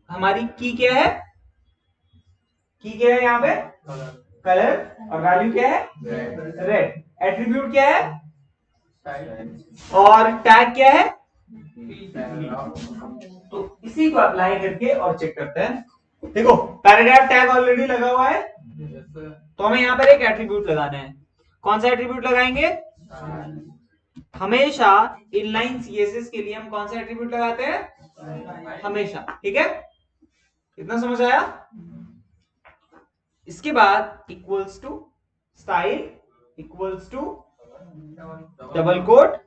हमारी की क्या है, की क्या है यहाँ पे, कलर, और वैल्यू क्या है, रेड। एट्रीब्यूट क्या है, और टैग क्या है। तो इसी को अप्लाई करके और चेक करते हैं। देखो पैराग्राफ टैग ऑलरेडी लगा हुआ है, तो हमें यहाँ पर एक एट्रीब्यूट लगाना है। कौन सा एट्रीब्यूट लगाएंगे, हमेशा इनलाइन सीएसएस के लिए हम कौन सा एट्रीब्यूट लगाते हैं, हमेशा। ठीक है, इतना समझ आया। इसके बाद equals to style equals to double quote.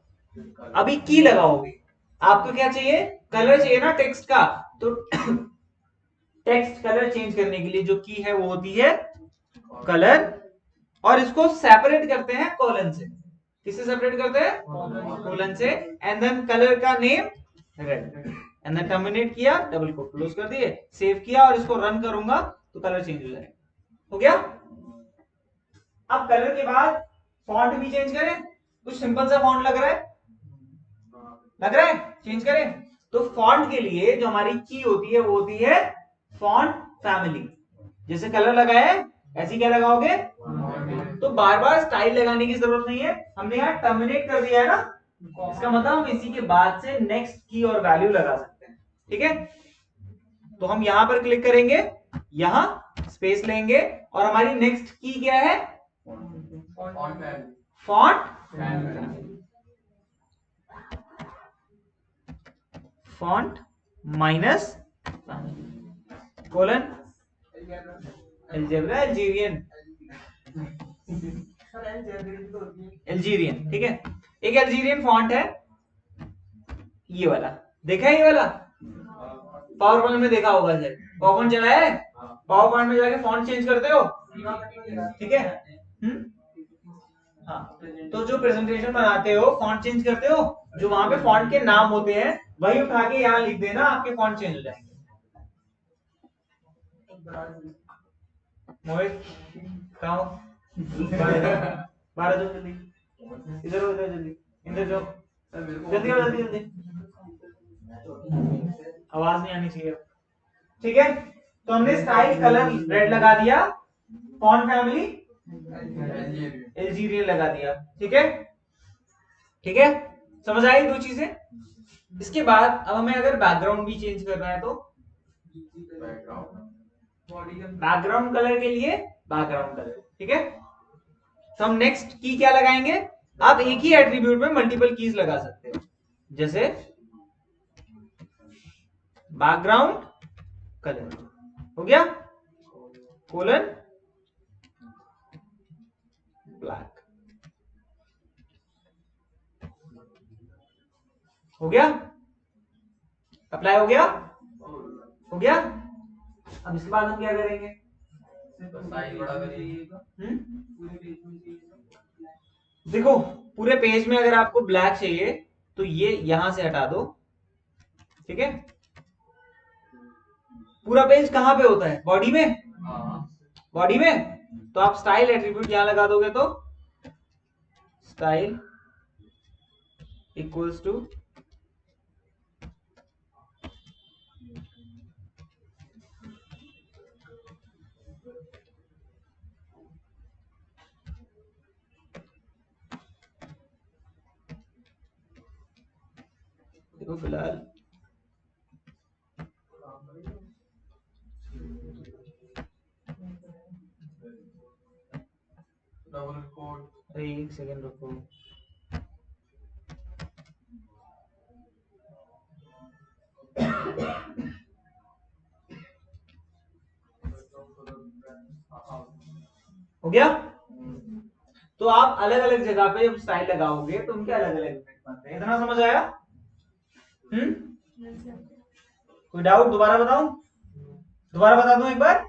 अभी की लगाओगे, आपको क्या चाहिए, कलर चाहिए ना टेक्स्ट का, तो टेक्स्ट कलर चेंज करने के लिए जो की है वो होती है कलर, और इसको सेपरेट करते हैं कॉलन से। किससे सेपरेट करते हैं, कॉलन से। एंड देन कलर का name red, and then terminate किया, डबल कोट क्लोज कर दिए, सेव किया, और इसको रन करूंगा तो कलर चेंज हो जाएगा। हो गया। अब कलर के बाद फॉन्ट भी चेंज करें, कुछ सिंपल सा फॉन्ट लग रहा है, चेंज करें। तो फॉन्ट के लिए जो हमारी की होती है वो होती है फॉन्ट फैमिली। जैसे कलर लगाया है, ऐसी क्या लगाओगे, तो बार बार स्टाइल लगाने की जरूरत नहीं है, हमने यहाँ टर्मिनेट कर दिया है ना, इसका मतलब हम इसी के बाद से नेक्स्ट की और वैल्यू लगा सकते हैं। ठीक है, तो हम यहां पर क्लिक करेंगे, यहां स्पेस लेंगे, और हमारी नेक्स्ट की क्या है, font font minus colon algebra Algerian Algerian. ठीक है, एक अल्जीरियन फॉन्ट है ये वाला, देखा है ये वाला, पावर पॉइंट में देखा होगा सर, पावर पॉइंट चलाया है, पावर पॉइंट में जाके फॉन्ट चेंज करते हो। ठीक है, हाँ, तो जो प्रेजेंटेशन बनाते हो फॉन्ट चेंज करते हो, जो वहां पे फॉन्ट के नाम होते हैं वही उठा के यहाँ लिख देना, आपके फॉन्ट चेंज हो जाएंगे। मोहित कहाँ हो, बाहर जाओ जल्दी, इधर हो, इधर जल्दी, इधर जाओ, जल्दी आओ, जल्दी जल्दी, आवाज नहीं आनी चाहिए। ठीक है, तो हमने स्टाइल कलर रेड लगा दिया, फॉन्ट फैमिली एल्जीरियन लगा दिया। ठीक है, ठीक है, समझ आई दो चीजें। इसके बाद अब हमें अगर बैकग्राउंड भी चेंज करना है तो बैकग्राउंड कलर के लिए बैकग्राउंड कलर। ठीक है, तो हम नेक्स्ट की क्या लगाएंगे, आप एक ही एट्रीब्यूट में मल्टीपल कीज लगा सकते हो, जैसे बैकग्राउंड कलर हो गया, कोलन ब्लैक हो गया, अप्लाई हो गया, हो गया। अब इसके बाद हम क्या करेंगे, देखो पूरे पेज में अगर आपको ब्लैक चाहिए तो ये यहां से हटा दो। ठीक है, पूरा पेज कहां पे होता है, बॉडी में, बॉडी में, तो आप स्टाइल एट्रीब्यूट यहां लगा दोगे तो स्टाइल इक्वल्स टू देखो फिलहाल अरे एक सेकेंड रुको, हो गया। तो आप अलग अलग जगह पे जब स्टाइल लगाओगे तो उनके अलग अलग इफेक्ट बनते हैं। इतना समझ आया, कोई डाउट, दोबारा बताऊं, दोबारा बता दूं एक बार।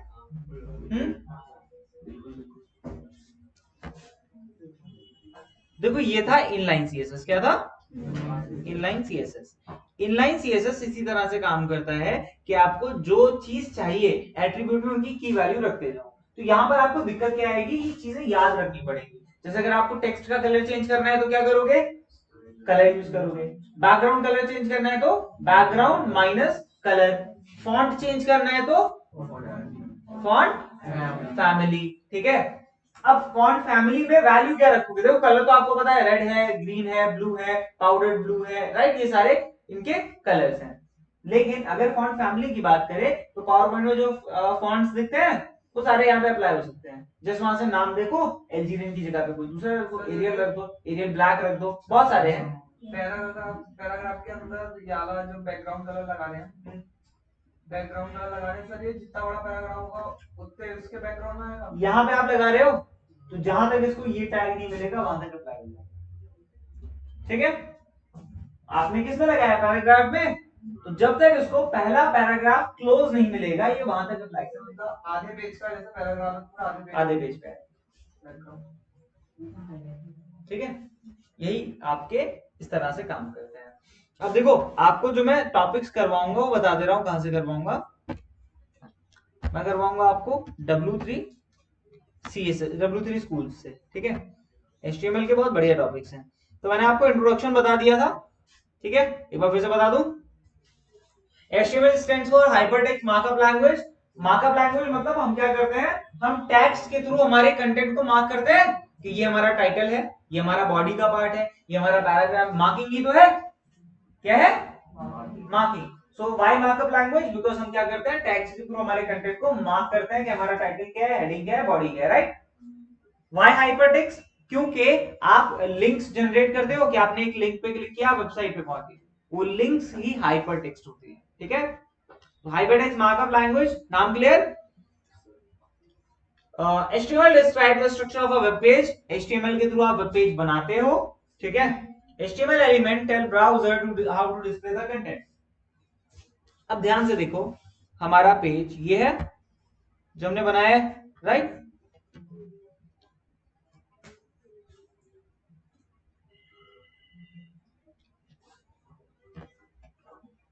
देखो ये था इनलाइन सीएसएस, क्या था, इनलाइन सीएसएस। इनलाइन सीएसएस इसी तरह से काम करता है कि आपको जो चीज चाहिए एट्रीब्यूट में उनकी की वैल्यू रखते जाओ। तो यहां पर आपको दिक्कत क्या आएगी, ये चीजें याद रखनी पड़ेगी। जैसे अगर आपको टेक्स्ट का कलर चेंज करना है तो क्या करोगे, कलर यूज करोगे। बैकग्राउंड कलर चेंज करना है तो background minus colour font change करना है तो फॉन्ट फैमिली, ठीक है। अब फॉन्ट फैमिली में वैल्यू क्या रखोगे, देखो कलर तो आपको पता है, रेड है, ग्रीन है, ब्लू है, पाउडर ब्लू है, राइट, ये सारे इनके कलर्स हैं। लेकिन अगर फॉन्ट फैमिली की बात करें तो पावर पॉइंट में जो फॉन्ट्स दिखते हैं वो सारे यहाँ पे अप्लाई हो सकते हैं। जस्ट वहां से नाम देखो, एलजीरियन की जगह पे कोई दूसरा रख दो, एरियल रख दो, एरियल ब्लैक रख दो, बहुत सारे हैं। पैराग्राफ के अंदर ये वाला जो बैकग्राउंड कलर लगा रहे हैं, बैकग्राउंड कलर लगा रहे हैं सर, ये जितना बड़ा पैराग्राफ होगा उतने उसके बैकग्राउंड में आएगा। यहाँ पे आप लगा रहे हो तो जहां तक इसको ये टैग नहीं मिलेगा वहां तक अप्लाई होगा, ठीक है। आपने किसमें लगाया, पैराग्राफ में, तो जब तक इसको पहला पैराग्राफ क्लोज नहीं मिलेगा ये वहां तक अप्लाई करेगा। आधे पेज का जैसे पैराग्राफ है, आधे पेज पे, ठीक है। यही आपके इस तरह से काम करते हैं। अब देखो आपको जो मैं टॉपिक्स करवाऊंगा वो बता दे रहा हूं कहां से करवाऊंगा। मैं करवाऊंगा आपको W3 CSS, W3 स्कूल से, ठीक है। HTML के बहुत बढ़िया टॉपिक्स हैं। तो मैंने आपको इंट्रोडक्शन बता दिया था, ठीक है, एक बार फिर से बता दूं। HTML stands for hypertext markup language. Markup language मतलब हम क्या करते हैं, हम टेक्स्ट के थ्रू हमारे कंटेंट को मार्क करते हैं कि ये हमारा टाइटल है, ये हमारा बॉडी का पार्ट है, ये हमारा पैराग्राफ, मार्किंग ही तो है, क्या है, marking. So why markup language, because हम क्या करते हैं, टेक्स्ट के थ्रू हमारे कंटेंट को मार्क करते हैं कि हमारा टाइटल क्या है, हेडिंग क्या है, बॉडी क्या है, राइट। व्हाई हाइपरटेक्स्ट, क्योंकि आप लिंक्स जनरेट करते हो कि आपने एक लिंक पे क्लिक किया, वेबसाइट पे पहुंच गए, वो लिंक्स ही हाइपरटेक्स्ट होती है, ठीक है। तो हाइपरटेक्स्ट मार्कअप लैंग्वेज, नाम clear. HTML describes the structure of a web page। HTML के थ्रू आप वेब पेज बनाते हो, ठीक है। HTML element tell browser to how to display the content। अब ध्यान से देखो, हमारा पेज ये है जो हमने बनाया है, राइट।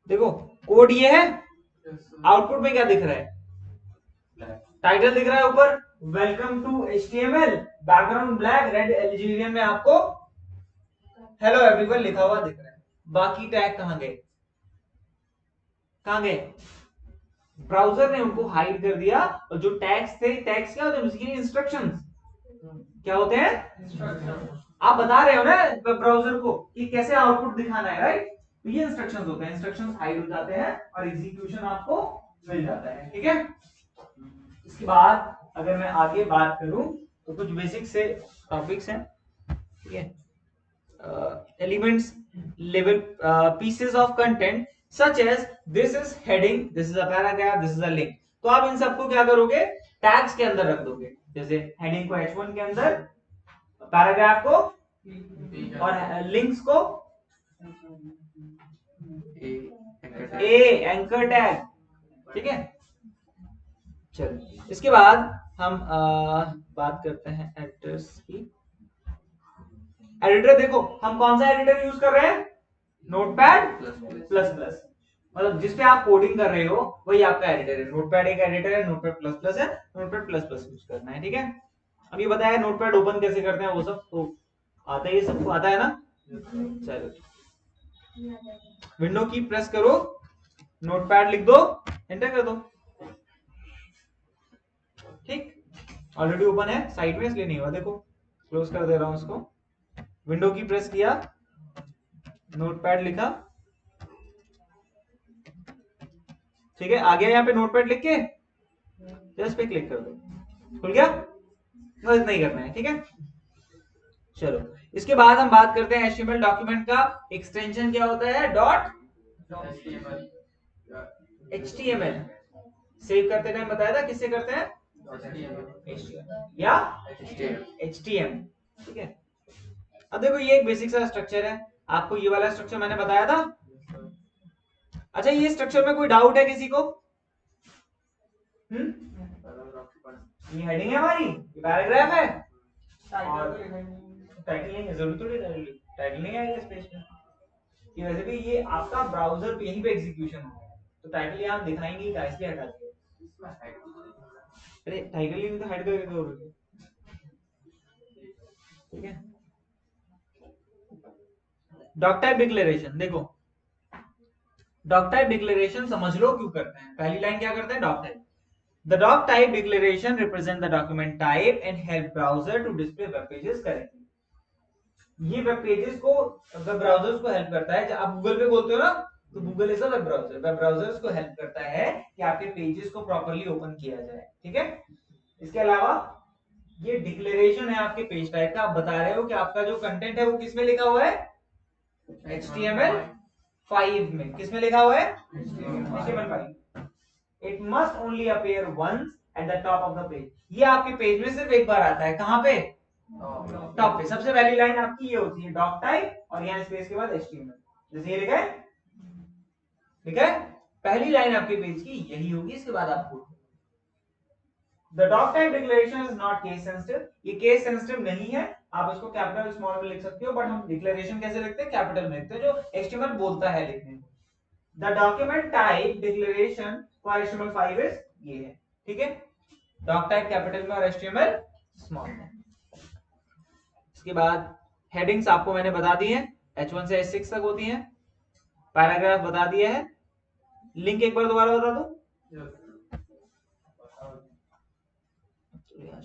देखो कोड ये है, आउटपुट में क्या दिख रहा है, टाइटल दिख रहा है ऊपर, welcome to HTML, background black, red Algerian में आपको हेलो एवरीवन लिखा हुआ दिख रहा है। बाकी टैग कहां गए, कहां गए, ब्राउजर ने उनको हाइड कर दिया। और जो टैग्स थे, टैग्स क्या होते हैं, बेसिकली इंस्ट्रक्शंस, क्या होते हैं, आप बता रहे हो ना ब्राउजर को कि कैसे आउटपुट दिखाना है, राइट। तो ये इंस्ट्रक्शंस होते हैं, इंस्ट्रक्शंस हाइड हो जाते हैं और एग्जीक्यूशन आपको मिल जाता है, ठीक है। इसके बाद अगर मैं आगे बात करूं तो कुछ बेसिक से टॉपिक्स हैं, ठीक है। Elements, level, pieces of content such as this is heading, this is a paragraph, this is a link. तो आप इन सबको क्या करोगे, टैग्स के अंदर रख दोगे। जैसे हेडिंग को H1 के अंदर, पैराग्राफ को और लिंक्स को ए एंकर टैग, ठीक है। चलो इसके बाद हम बात करते हैं एडिटर्स की। एडिटर देखो हम कौन सा एडिटर यूज कर रहे हैं, नोटपैड प्लस प्लस, मतलब जिसपे आप कोडिंग कर रहे हो वही आपका एडिटर है। नोटपैड एक एडिटर है, नोटपैड प्लस प्लस है, नोटपैड प्लस प्लस यूज करना है, ठीक है। अब ये बताया नोटपैड ओपन कैसे करते हैं, वो सब तो आता है, सबको आता है ना। चलो विंडो की प्रेस करो, नोटपैड लिख दो, एंटर कर दो, ठीक। ऑलरेडी ओपन है साइड में इसलिए नहीं हुआ, देखो क्लोज कर दे रहा हूं इसको। विंडो की प्रेस किया, नोटपैड लिखा, ठीक है। आ गया यहाँ पे नोटपैड लिख के, जस्ट पे क्लिक कर दो, खुल गया। तो इतना ही करना है, ठीक है। चलो इसके बाद हम बात करते हैं HTML डॉक्यूमेंट का एक्सटेंशन क्या होता है, डॉट HTML। सेव करते टाइम बताया था किससे करते हैं, HTML या HTML, ठीक है। अब देखो ये एक बेसिक सा स्ट्रक्चर है, आपको ये वाला स्ट्रक्चर मैंने बताया था। अच्छा ये स्ट्रक्चर में कोई डाउट है किसी को, ये हेडिंग है हमारी, ये पैराग्राफ है, टाइटल नहीं है, जरूरत थोड़ी टाइटल नहीं आएगा इस पेज पे, कि वैसे भी ये आपका ब्राउजर पे यहीं पे एग्जीक्यूशन होगा, तो टाइटल यहाँ दिखाएंगे क्या, इसलिए हटा दिया। अरे टाइटल ही तो हाइड करके करोगे, ठीक है। डॉक टाइप डिक्लेरेशन देखो, डॉक टाइप डिक्लेरेशन समझ लो क्यों करते हैं। पहली लाइन क्या करते हैं, doc type. The doc type declaration represent the document type and help browser to display web pages correctly. ये वेब पेजेस को, वेब ब्राउजर्स को हेल्प करता है। जब आप गूगल पे बोलते हो ना, तो Google is a web browser. Web browsers को हेल्प करता है कि आपके पेजेस को प्रॉपर्ली ओपन किया जाए, ठीक है। इसके अलावा ये डिक्लेरेशन है आपके पेज टाइप का। आप बता रहे हो कि आपका जो कंटेंट है वो किसमें लिखा हुआ है, HTML5 में। किसमें लिखा हुआ है, HTML5। It must only appear once at the top of the page. ये आपके पेज में सिर्फ एक बार आता है। कहां पे, टॉप पे। सबसे पहली लाइन आपकी ये होती है डॉक टाइप, और यहाँ स्पेस के बाद HTML। जैसे ये लिखा है, ठीक है, पहली लाइन आपके पेज की यही होगी। इसके बाद आपको the doc type declaration is not case sensitive. ये केस सेंसिटिव नहीं है। आप इसको कैपिटल स्मॉल में लिख सकते हो, बट हम डिक्लेरेशन कैसे लिखते हैं, कैपिटल में लिखते हैं, जो HTML बोलता है लिखने को। The document type declaration for HTML5 is ये है, ठीक है। डॉक टाइप कैपिटल में और HTML स्मॉल में। इसके बाद हेडिंग्स आपको मैंने बता दी है, H1 से H6 तक होती हैं। पैराग्राफ बता दिया है। लिंक एक बार दोबारा बता दो।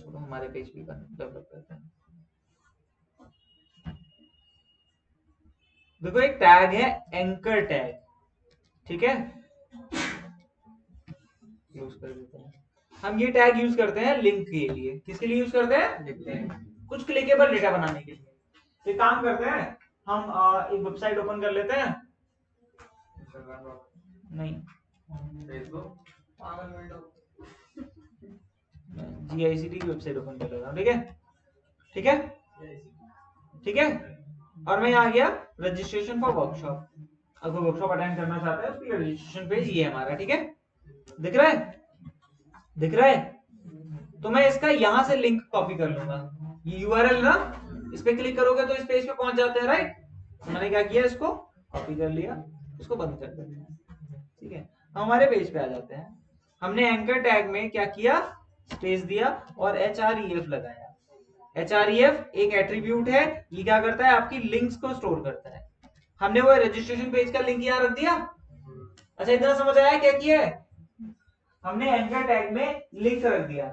तो हमारे पेज भी डेवलप करते हैं। देखो एक टैग है एंकर टैग, ठीक है, यूज कर देते हैं हम। ये टैग यूज करते हैं लिंक के लिए। किसके लिए यूज करते हैं, कुछ क्लिकेबल डेटा बनाने के लिए। एक काम करते हैं हम, एक वेबसाइट ओपन कर लेते हैं। नहीं, GICT की वेबसाइट ओपन कर लेता हूं, ठीक है, ठीक है, ठीक है। और मैं आ गया रजिस्ट्रेशन फॉर वर्कशॉप। अगर वर्कशॉप अटेंड करना चाहता है उसके लिए रजिस्ट्रेशन पेज ये है हमारा, ठीक है। दिख रहा है, दिख रहा है। तो मैं इसका यहां से लिंक कॉपी कर लूंगा। ये URL ना, इस पे क्लिक करोगे तो इस पेज पे पहुंच जाते हैं, राइट। तो मैंने क्या किया, इसको कॉपी कर लिया, इसको बंद कर दिया, ठीक है। हमारे पेज पे आ जाते हैं। हमने एंकर टैग में क्या किया, स्पेस दिया और href लगाया। href एक एट्रीब्यूट है। ये क्या करता है, आपकी लिंक्स को स्टोर करता है। हमने वो रजिस्ट्रेशन पेज का लिंक यहाँ रख दिया। अच्छा, इतना समझ आया क्या किया है, हमने एंकर टैग में लिंक रख दिया,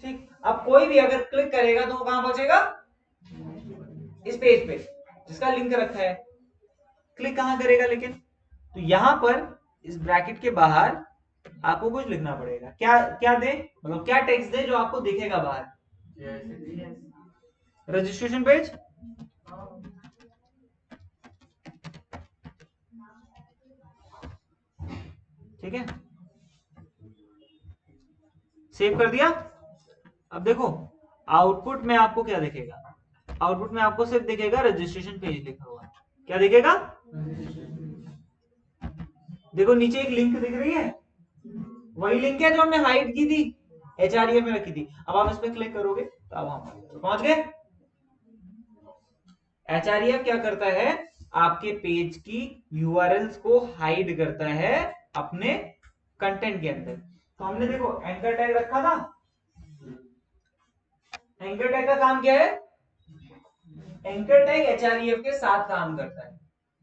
ठीक। अब कोई भी अगर क्लिक करेगा तो वो कहां पहुंचेगा, इस पेज पे जिसका लिंक रखा है। क्लिक कहां करेगा लेकिन, तो यहां पर इस ब्रैकेट के बाहर आपको कुछ लिखना पड़ेगा। क्या क्या दे, मतलब क्या टेक्स्ट दे जो आपको दिखेगा बाहर, रजिस्ट्रेशन पेज। ठीक है, सेव कर दिया। अब देखो आउटपुट में आपको क्या दिखेगा, आउटपुट में आपको सिर्फ दिखेगा रजिस्ट्रेशन पेज लिखा हुआ। क्या दिखेगा, देखो नीचे एक लिंक दिख रही है, वही लिंक है जो हमने हाइड की थी, HREF में रखी थी। अब आप इस पे क्लिक करोगे तो आप वहां पहुंच गए। HREF क्या करता है, आपके पेज की URLs को हाइड करता है अपने कंटेंट के अंदर। तो हमने देखो एंकर टैग रखा था। एंकर टैग का काम क्या है, एंकर टैग HREF के साथ काम करता है।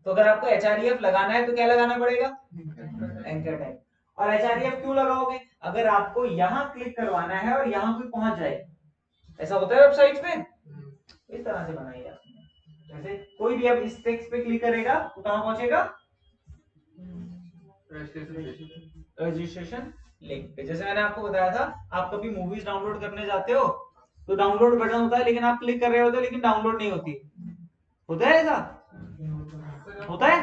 तो अगर आपको HREF लगाना है तो क्या लगाना पड़ेगा, एंकर टैग। और HREF क्यों लगाओगे, अगर आपको यहां क्लिक करवाना है और यहां कोई पहुंच जाए। ऐसा होता है वेबसाइट पे, इस तरह से बनाई है आपने। जैसे कोई भी अब इस टेक्स्ट पे क्लिक करेगा तो कहां पहुंचेगा, रजिस्ट्रेशन लिंक पे। जैसे मैंने आपको बताया था, आप कभी मूवीज डाउनलोड करने जाते हो तो डाउनलोड बटन होता है, लेकिन आप क्लिक कर रहे होते हो लेकिन डाउनलोड नहीं होती। होता है ऐसा, होता है।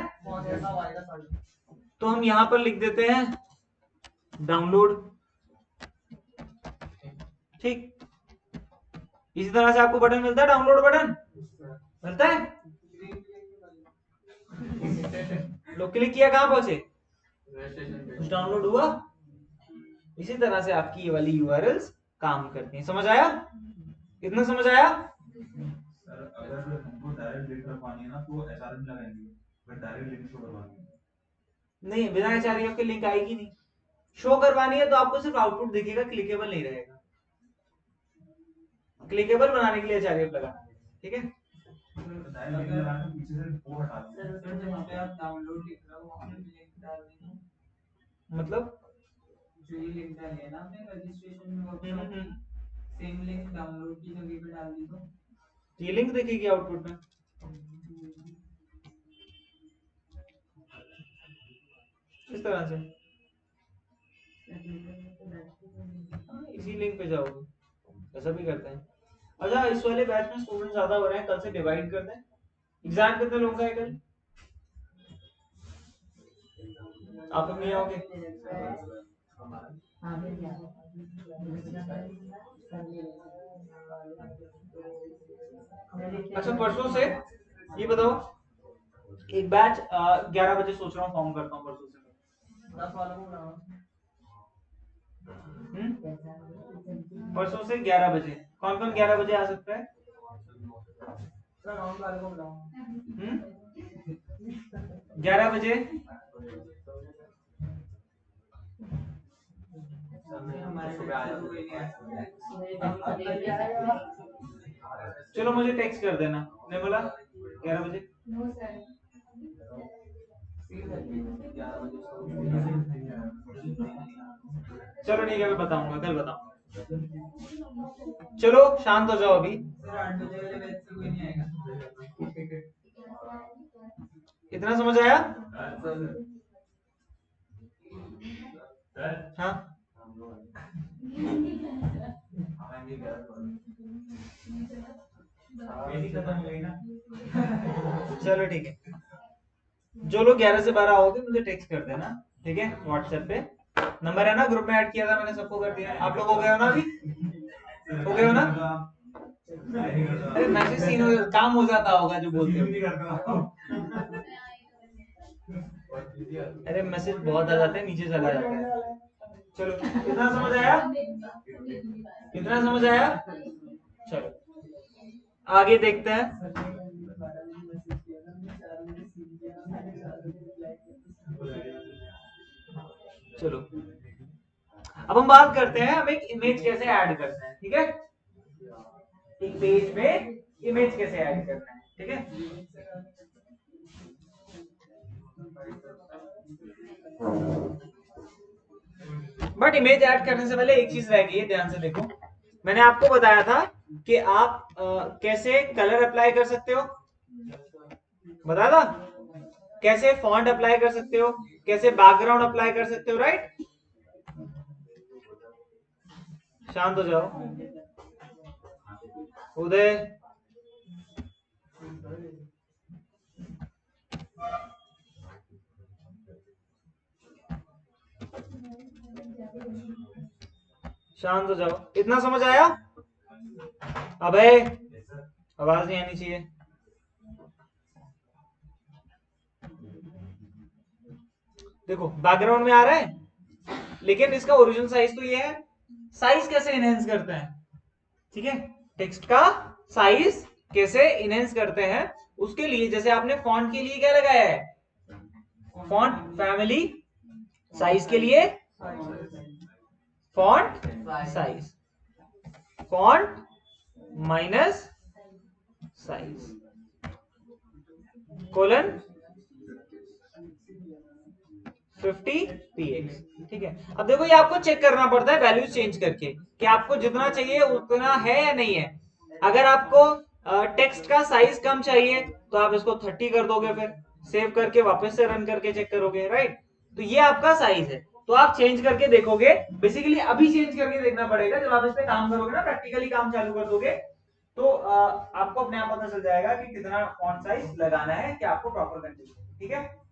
तो हम यहां पर लिख देते हैं डाउनलोड, ठीक। इसी तरह से आपको बटन मिलता है, डाउनलोड बटन मिलता है। लोग क्लिक किया, कहां पहुंचे, कुछ डाउनलोड हुआ। इसी तरह से आपकी ये वाली URLs काम करती हैं। समझ आया, कितना समझ आया। सर अगर हमको डायरेक्ट लिंक रखवानी है ना तो HRM लगाएंगे, बट डायरेक्ट लिंक शो करवानी है नहीं, बिना HREF के लिंक आएगी नहीं। शो करवानी है तो आपको सिर्फ आउटपुट दिखेगा, क्लिकेबल नहीं रहेगा। क्लिकेबल बनाने के लिए HREF लगाना है, ठीक है। डायरेक्ट लिंक लगाने पीछे से वो हटा दें। जब वहां पे आप डाउनलोड लिख रहे हो वहां पे डालनी है। मतलब जो ये लिंक डाली है ना हमने रजिस्ट्रेशन में वर्कशॉप, सेम लिंक डाउनलोड की जगह पे डाल दी तो ये लिंक दिखेगी आउटपुट में। इस तरह से इसी लिंक पे जाओगे, ऐसा भी करते हैं। अच्छा, इस वाले बैच में स्टूडेंट ज्यादा हो रहे हैं, कल से डिवाइड कर दें। एग्जाम कितने लोगों का है कल? आप लोग नहीं आओगे? अच्छा, परसों से ये बताओ, एक बैच 11 बजे सोच रहा हूँ फॉर्म करता हूँ परसों से। 10 वालों को बुलाओ। परसों से 11 बजे कौन कौन 11 बजे आ सकता है? राउंड वालों को बुलाओ। 11 बजे चलो मुझे टेक्स्ट कर देना, नहीं बोला 11 बजे। चलो ठीक है, मैं बताऊंगा, कल बताऊंगा। चलो शांत हो जाओ अभी। सर 8 बजे वाले बैच से कोई नहीं आएगा। इतना समझ आया? हाँ, चलो ठीक है। जो लोग 11 से 12 आओगे मुझे टेक्स्ट कर देना, ठीक है? व्हाट्सएप पे नंबर है ना, ग्रुप में ऐड किया था मैंने, सबको कर दिया। आप लोग हो गए हो ना अभी? हो गए हो ना? अरे मैसेज सीन हो, काम हो जाता होगा जो बोलते हो। अरे मैसेज बहुत आ जाते हैं, नीचे चला जाता है। चलो, इतना समझ आया? इतना समझ आया? चलो आगे देखते हैं। चलो अब हम बात करते हैं, हम एक इमेज कैसे ऐड करते हैं, ठीक है? एक पेज में इमेज कैसे ऐड करना है, ठीक है? बट इमेज ऐड करने से पहले एक चीज रह गई है, ध्यान से देखो। मैंने आपको बताया था कि आप कैसे कलर अप्लाई कर सकते हो, बताया था कैसे फॉन्ट अप्लाई कर सकते हो, कैसे बैकग्राउंड अप्लाई कर सकते हो, राइट? शांत हो जाओ उदय। शांत हो जाओ, इतना समझ आया? अबे आवाज नहीं आनी चाहिए। देखो बैकग्राउंड में आ रहा है, लेकिन इसका ओरिजिनल साइज तो ये है। साइज कैसे इनहेंस करते हैं, ठीक है? टेक्स्ट का साइज कैसे इनहेंस करते हैं, उसके लिए जैसे आपने फॉन्ट के लिए क्या लगाया है, फॉन्ट फैमिली, साइज के लिए font size, font minus size colon 50 px, ठीक है? अब देखो ये आपको चेक करना पड़ता है वैल्यूज चेंज करके कि आपको जितना चाहिए उतना है या नहीं है। अगर आपको टेक्स्ट का साइज कम चाहिए तो आप इसको 30 कर दोगे, फिर सेव करके वापस से रन करके चेक करोगे, राइट? तो ये आपका साइज है, तो आप चेंज करके देखोगे। बेसिकली अभी चेंज करके देखना पड़ेगा, जब आप इस पे काम करोगे ना, प्रैक्टिकली काम चालू कर दोगे तो आपको अपने आप पता चल जाएगा कि कितना फॉन्ट साइज लगाना है, कि आपको प्रॉपर कंडीशन, ठीक है?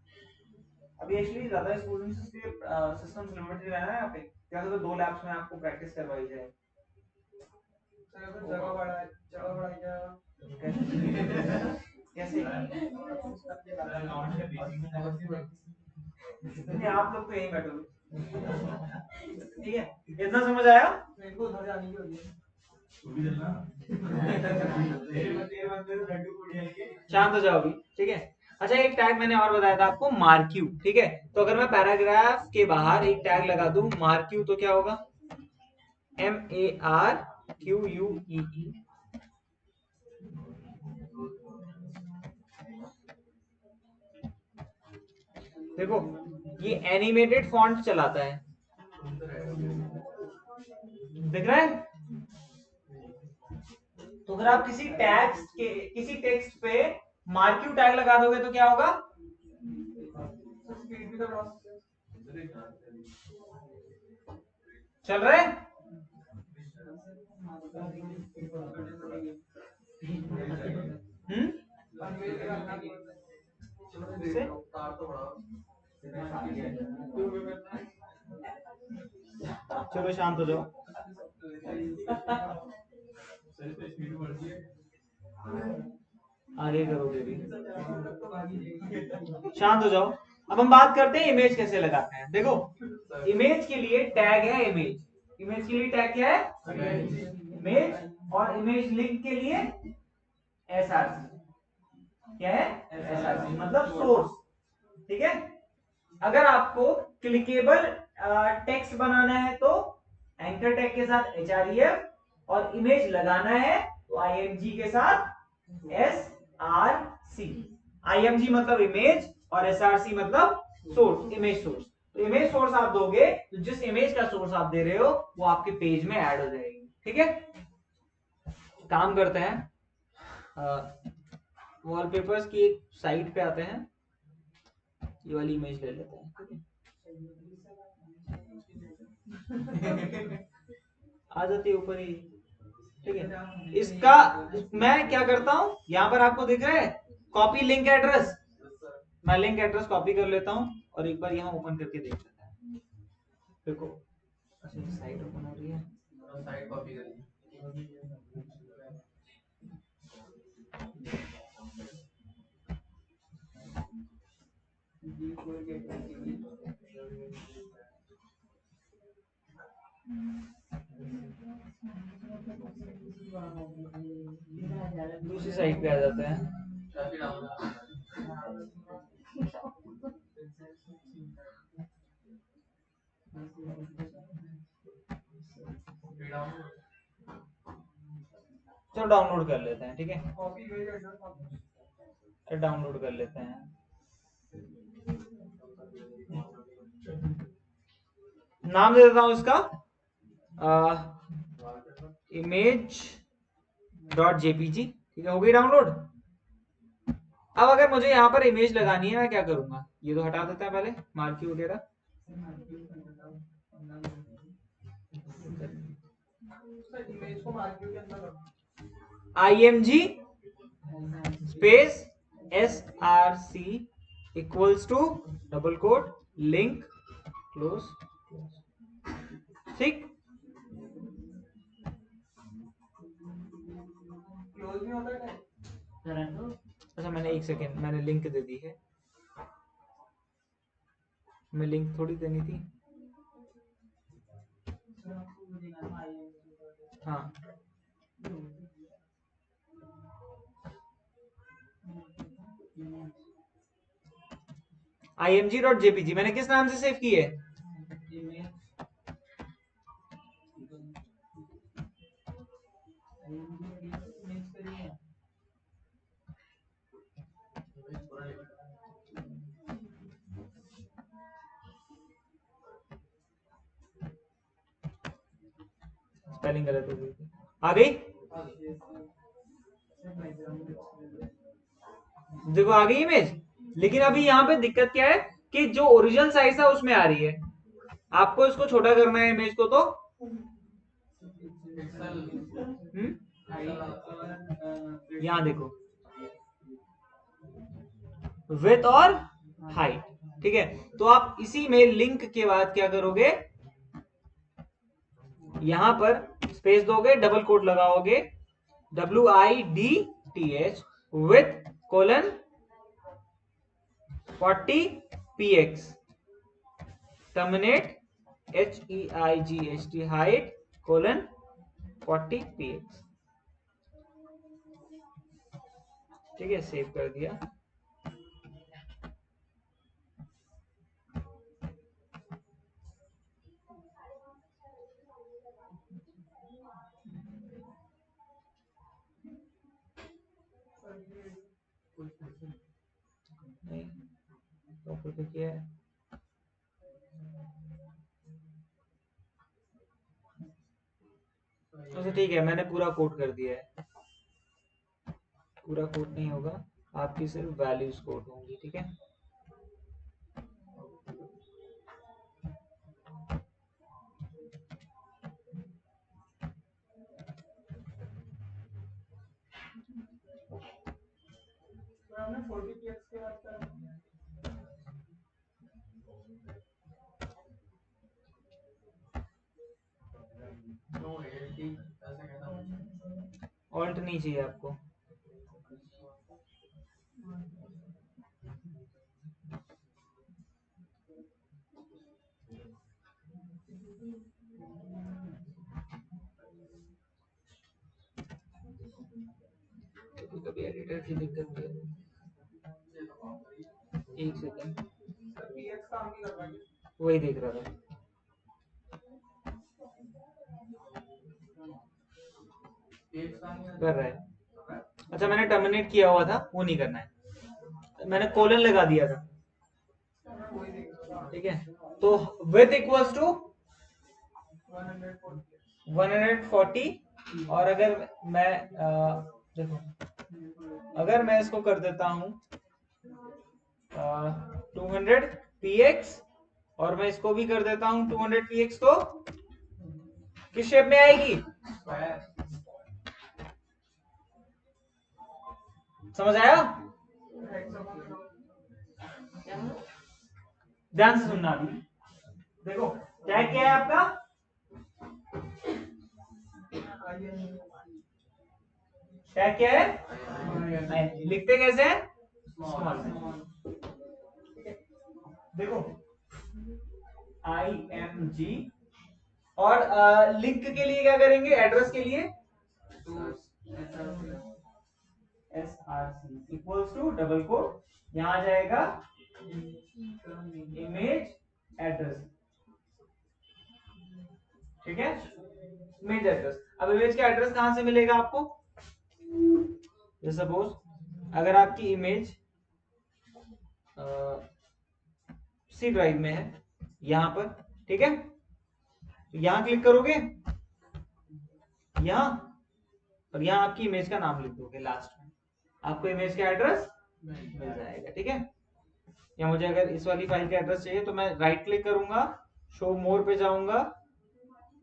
अभी एक्चुअली ज्यादा स्टूडेंट्स के सिस्टम्स लिमिटेड है ना यहाँ पे, या तो 2 लैब्स में आपको प्रैक्टिस करवाई जाए। जगह बढ़ाई जाएगा कैसे? नहीं, आप लोग तो यहीं बैठोगे, ठीक है? इतना समझ आया? इनको उधर जाने की होगी। शांत हो जाओ अभी, ठीक है? अच्छा, एक टैग मैंने और बताया था आपको, मार्क्यू, ठीक है? तो अगर मैं पैराग्राफ के बाहर एक टैग लगा दूं मार्क्यू, तो क्या होगा? MARQUEE। देखो ये एनिमेटेड फॉन्ट चलाता है, दिख रहा है? तो अगर आप किसी टेक्स्ट पे मार्क्यू टैग लगा दोगे तो क्या होगा? स्पीड भी तो प्रोसेस चल रहा है? हम्म, से? चलो शांत हो जाओ, आगे करोगे भी, शांत हो जाओ। अब हम बात करते हैं इमेज कैसे लगाते हैं। देखो, इमेज के लिए टैग है इमेज के लिए टैग क्या है? इमेज। और इमेज लिंक के लिए एसआरसी। क्या है? एसआरसी मतलब सोर्स। ठीक है। अगर आपको क्लिकेबल टेक्स्ट बनाना है तो एंकर टैग के साथ एचआरईएफ, और इमेज लगाना है तो आईएमजी के साथ एसआरसी। आईएमजी मतलब इमेज और एसआरसी मतलब सोर्स, इमेज सोर्स। तो इमेज सोर्स आप दोगे तो जिस इमेज का सोर्स आप दे रहे हो वो आपके पेज में ऐड हो जाएगी। ठीक है। काम करते हैं, वॉलपेपर्स की एक साइट पे आते हैं, ये वाली इमेज ले लेते हैं। आ जाती है ऊपर ही। ठीक है। इसका मैं क्या करता हूं, यहां पर आपको दिख रहा है कॉपी लिंक एड्रेस। मैं लिंक एड्रेस कॉपी कर लेता हूं और एक बार यहां ओपन करके देख लेता है। देखो, अच्छा साइट ओपन हो रही है, साइड कॉपी करिए। दूसरी साइट पे आ जाते हैं। चलो डाउनलोड कर लेते हैं। ठीक है, कॉपी भेज डाउनलोड कर लेते हैं। नाम दे देता हूं इसका इमेज डॉट जेपीजी। ठीक है, हो गई डाउनलोड। अब अगर मुझे यहाँ पर इमेज लगानी है, मैं क्या करूंगा? ये तो हटा देता है पहले, मार्की वगैरह। इमेज को मार्क्यू के अंदर IMG space SRC equals to double quote link close. ठीक, क्लोज नहीं होता है। अच्छा मैंने एक सेकेंड, मैंने लिंक दे दी है, मैं लिंक थोड़ी देनी थी। हाँ, img.jpg मैंने किस नाम से सेव की है? स्पेलिंग गलत हो गई, आ गई? देखो आ गई इमेज। लेकिन अभी यहाँ पे दिक्कत क्या है कि जो ओरिजिनल साइज है उसमें आ रही है। आपको इसको छोटा करना है इमेज को, तो यहाँ देखो विड्थ और हाइट। ठीक है, तो आप इसी में लिंक के बाद क्या करोगे, यहां पर स्पेस दोगे, डबल कोट लगाओगे, WIDTH with colon 40px terminate HEIGHT height colon 40px। ठीक है, सेव कर दिया। नहीं तो किया है, अच्छा ठीक है, मैंने पूरा कोड कर दिया है। पूरा कोड नहीं होगा, आपकी सिर्फ वैल्यूज कोड होंगी, ठीक है। तो हमने 40px के बाद कर नो एलटी ऐसा कहता ऑल्ट नहीं चाहिए आपको। कभी एडिटर की दिक्कत है। एक सेकंड, px काम नहीं कर रहा है। वही देख रहा था। px काम नहीं कर रहा है। अच्छा, मैंने टर्मिनेट किया हुआ था, वो नहीं करना है, मैंने कोलन लगा दिया था, वही देख रहा ठीक है। तो विथ इक्वल्स टू 140 140, और अगर मैं देखो, अगर मैं इसको कर देता हूं 200 px, और मैं इसको भी कर देता हूं 200 px, तो किस शेप में आएगी? समझ आया? ध्यान से सुनना अभी। देखो टैग क्या है आपका? टैग क्या है? लिखते कैसे हैं? स्मॉल में। देखो IMG, और लिंक के लिए क्या करेंगे? एड्रेस के लिए SRC equals to double quote, यहां आ जाएगा इमेज एड्रेस, ठीक है। इमेज एड्रेस, अब इमेज का एड्रेस कहां से मिलेगा आपको? जैसे सपोज अगर आपकी इमेज सी ड्राइव में है, यहां पर, ठीक है, तो यहां क्लिक करोगे, यहां, और यहां आपकी इमेज का नाम लिख दोगे, लास्ट में आपको इमेज का एड्रेस मिल जाएगा, ठीक है। या मुझे अगर इस वाली फाइल का एड्रेस चाहिए तो मैं राइट क्लिक करूंगा, शो मोर पे जाऊंगा,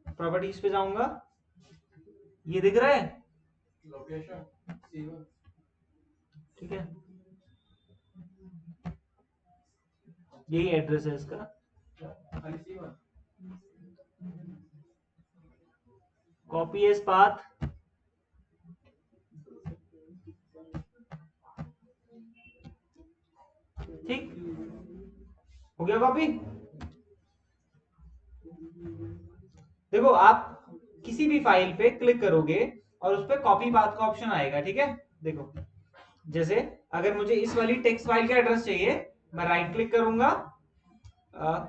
प्रॉपर्टीज पे जाऊंगा, ये दिख रहा है लोकेशन C1, ठीक है, यही एड्रेस है इसका। खाली C1, कॉपी एज पाथ, ठीक हो गया कॉपी। देखो आप किसी भी फाइल पे क्लिक करोगे और उस पर कॉपी पाथ का ऑप्शन आएगा, ठीक है। देखो जैसे अगर मुझे इस वाली टेक्स्ट फाइल का एड्रेस चाहिए, मैं राइट क्लिक करूंगा,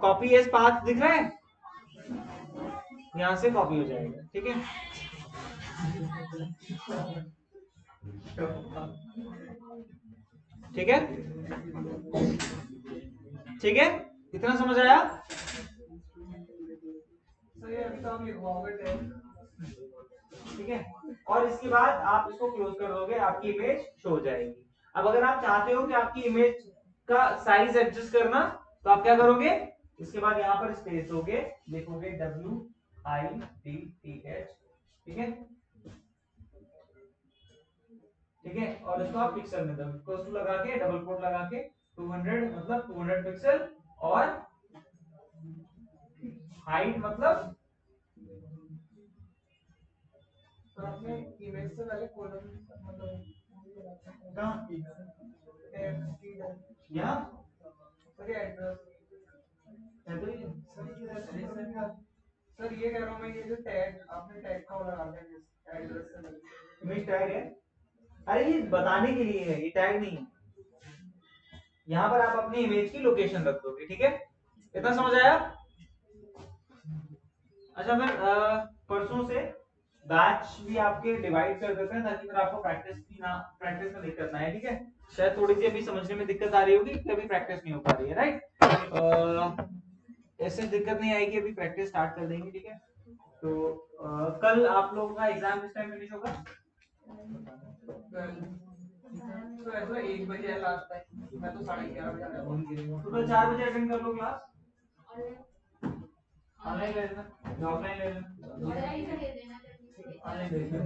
कॉपी एज पाथ दिख रहा है, यहां से कॉपी हो जाएगा, ठीक है। ठीक है, ठीक है, इतना समझ आया? सर ये अभी तो आप लिखवाओगे टैग, ठीक है, और इसके बाद आप इसको क्लोज कर दोगे, आपकी इमेज शो हो जाएगी। अब अगर आप चाहते हो कि आपकी इमेज का साइज एडजस्ट करना, तो आप क्या करोगे? इसके बाद यहाँ पर स्पेस दोगे, लिखोगे WITTH, ठीक है, ठीक है, और इसको आप पिक्सल में दो, इक्वल टू लगा के, डबल कोट लगा के 200 मतलब 200 पिक्सल, और हाइट मतलब सर आपने इमेज से पहले कॉलम मतलब कहाँ? यहाँ सर ये एड्रेस, सर ये कह रहा हूँ मैं, ये जो टैग आपने टैग का वो लगा दिया एड्रेस से पहले। इमेज टैग है, अरे ये बताने के लिए है, ये टैग नहीं है। यहाँ पर आप अपनी इमेज की लोकेशन रख दोगे, ठीक है, इतना समझ आया? अच्छा, फिर परसों से बैच भी आपके डिवाइड कर देते हैं, ताकि फिर आपको प्रैक्टिस में दिक्कत ना आए, ठीक है। शायद थोड़ी सी अभी समझने में दिक्कत आ रही होगी कि अभी प्रैक्टिस नहीं हो पा रही है, राइट। ऐसे दिक्कत नहीं आएगी, अभी प्रैक्टिस स्टार्ट कर देंगे, ठीक है। तो कल आप लोगों का एग्जाम किस टाइम फिनिश होगा? तो ऐसा 1 बजे है लास्ट टाइम, मैं तो 11:30 बजे आ रहा हूँ। तो कल 4 बजे अटेंड कर लो क्लास। ऑनलाइन ले लेना, ऑफलाइन ले लेना, ऑनलाइन ले लेना।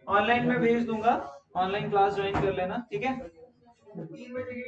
ऑनलाइन में भेज दूंगा, ऑनलाइन क्लास ज्वाइन कर लेना, ठीक है? 3 बजे की